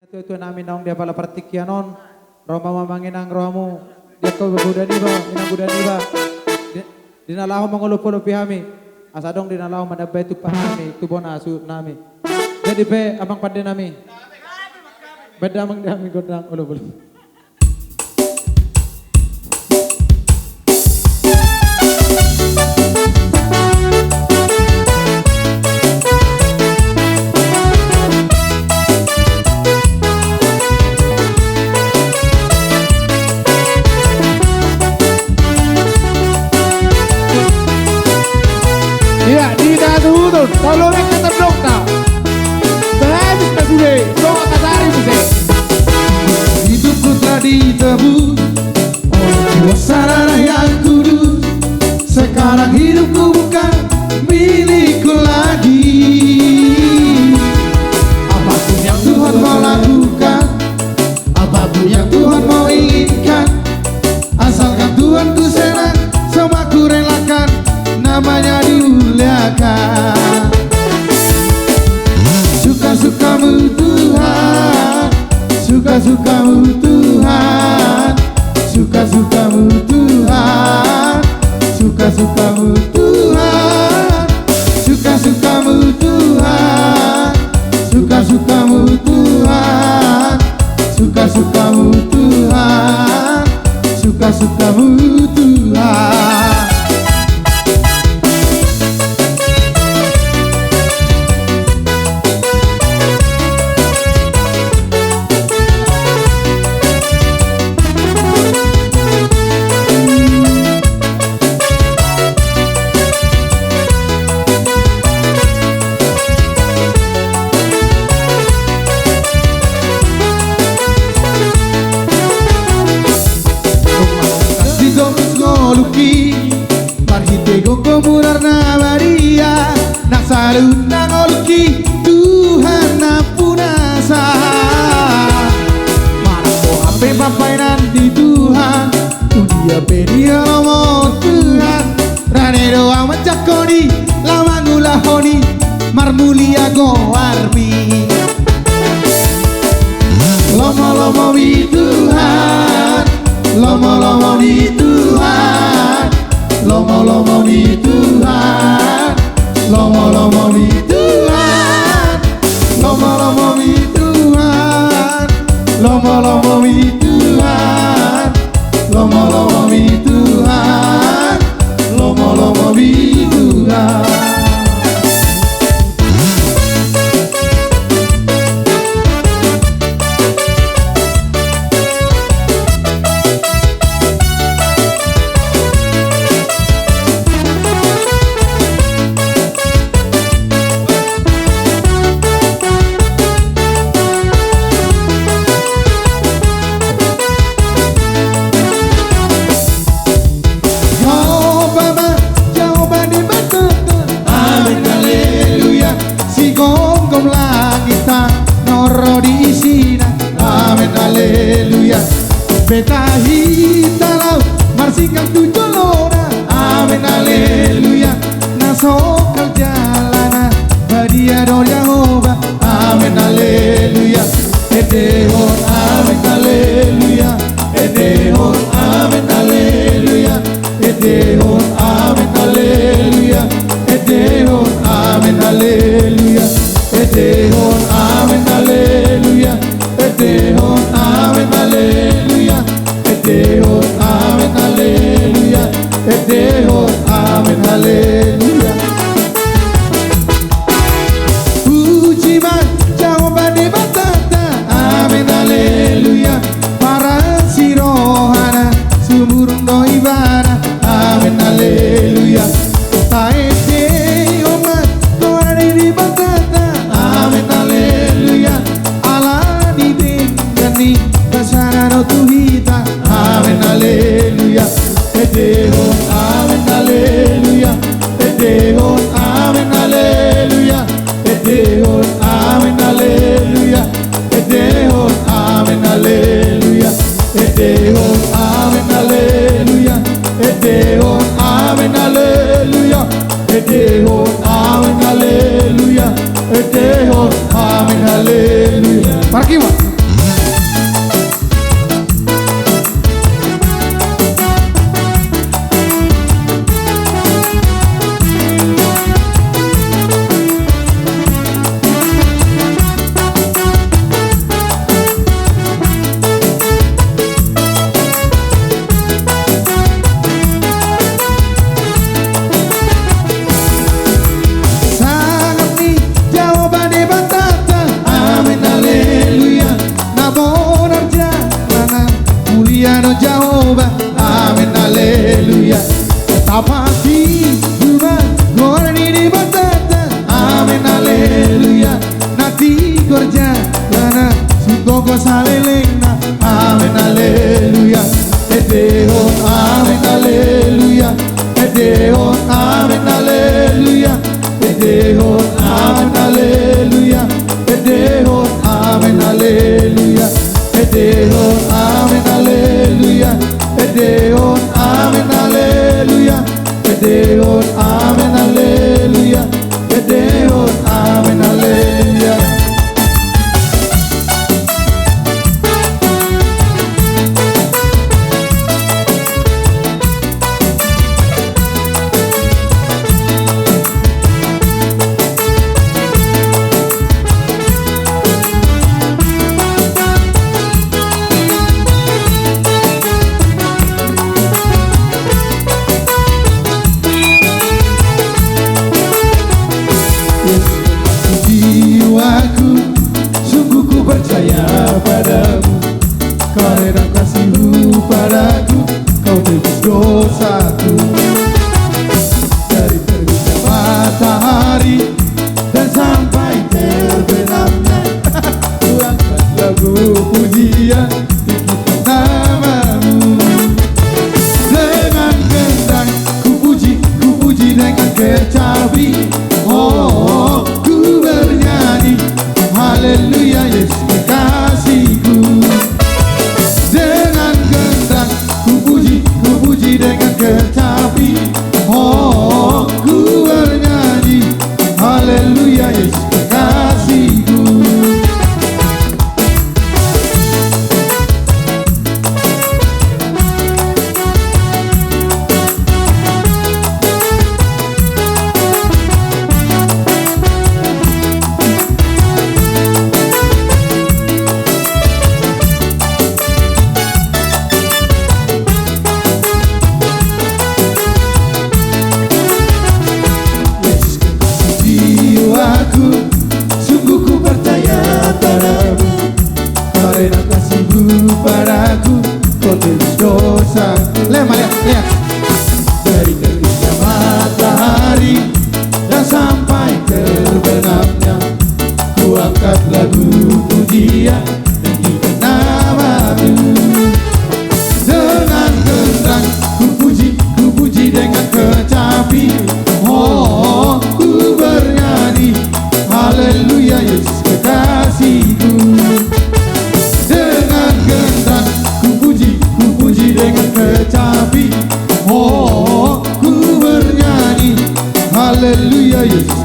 Itu namin naong dia pala partikyanon. Roma mamanginang rohamu. Dia ko buda niba, inang buda niba. Dinalaho mangulup-ulupi hami. Asadong dinalaho manabay tu pahami, tu bona asu nami. Jadi pe abang pande nami. Beda mang dami godang ulup-ulup. Ya, di Nadudun, kalau mereka terdokta, sehabis tergule, doa kasari bisa. Hidupku telah ditebus oleh kuasa yang kudus. Sekarang hidupku bukan milikku lagi. Apapun yang Tuhan mau lakukan, apapun yang Tuhan mau inginkan, asalkan Tuhan ku senang, semua ku relakan, namanya dimuliakan. Suka-sukamu Tuhan, suka-sukamu Tuhan, suka-sukamu Tuhan, suka-sukamu Tuhan, suka-sukamu Tuhan, suka-sukamu Tuhan, suka-sukamu Tuhan, suka-sukamu Tuhan. Luki marhitego komurar na Maria nak salud na ngoluki Tuhan na punasa mana ko ape papai nanti Tuhan dunia pedia lomo Tuhan rane doa macakoni lama gulahoni marmulia go armi lomo di Tuhan lomo di Tuhan, lomo di Tuhan, lomo di Tuhan, lomo di Tuhan, lomo di Tuhan, lomo di Tuhan, lomo di Tuhan. Betahita lau marsikan tu jolora amin haleluya nasokal jalana badia do Yehova amin haleluya edehon amin haleluya edehon amin haleluya edehon amin haleluya edehon amin haleluya edehon amin haleluya edehon amin haleluya edehon amin haleluya edehon amin haleluya. Puji man jauh bani batata amin haleluya. gogo salelena. Amen haleluya. Edehon amen haleluya. Edehon amen haleluya. Edehon amen haleluya. Edehon amen haleluya. Edehon amen haleluya. Edehon amen haleluya. Edehon amen haleluya. Edehon amen haleluya. Jiwaku, sungguh ku percaya padamu. Karena kasihmu padaku, kau tebus dosaku. Dari terbitnya matahari dan sampai terbenamnya, ku angkat lagu pujian tinggikan namamu. Dengan gendang ku puji dengan kecapi. Oh, ku bernyanyi haleluya Yesus kekasihku. Dengan gendang ku puji dengan kecapi. Oh, ku bernyanyi haleluya Yesus kekasihku. Sungguh ku percaya padamu. Karena kasihmu padaku, kau tebus dosaku. Lihat. Dari terbitnya matahari dan sampai terbenamnya, ku angkat lagu pujian tinggikan namamu. Dengan gendang ku puji dengan kecapi. Oh, ku bernyanyi haleluya Yesus kekasihku. Dengan gendang ku puji dengan kecapi. Oh, ku bernyanyi haleluya Yesus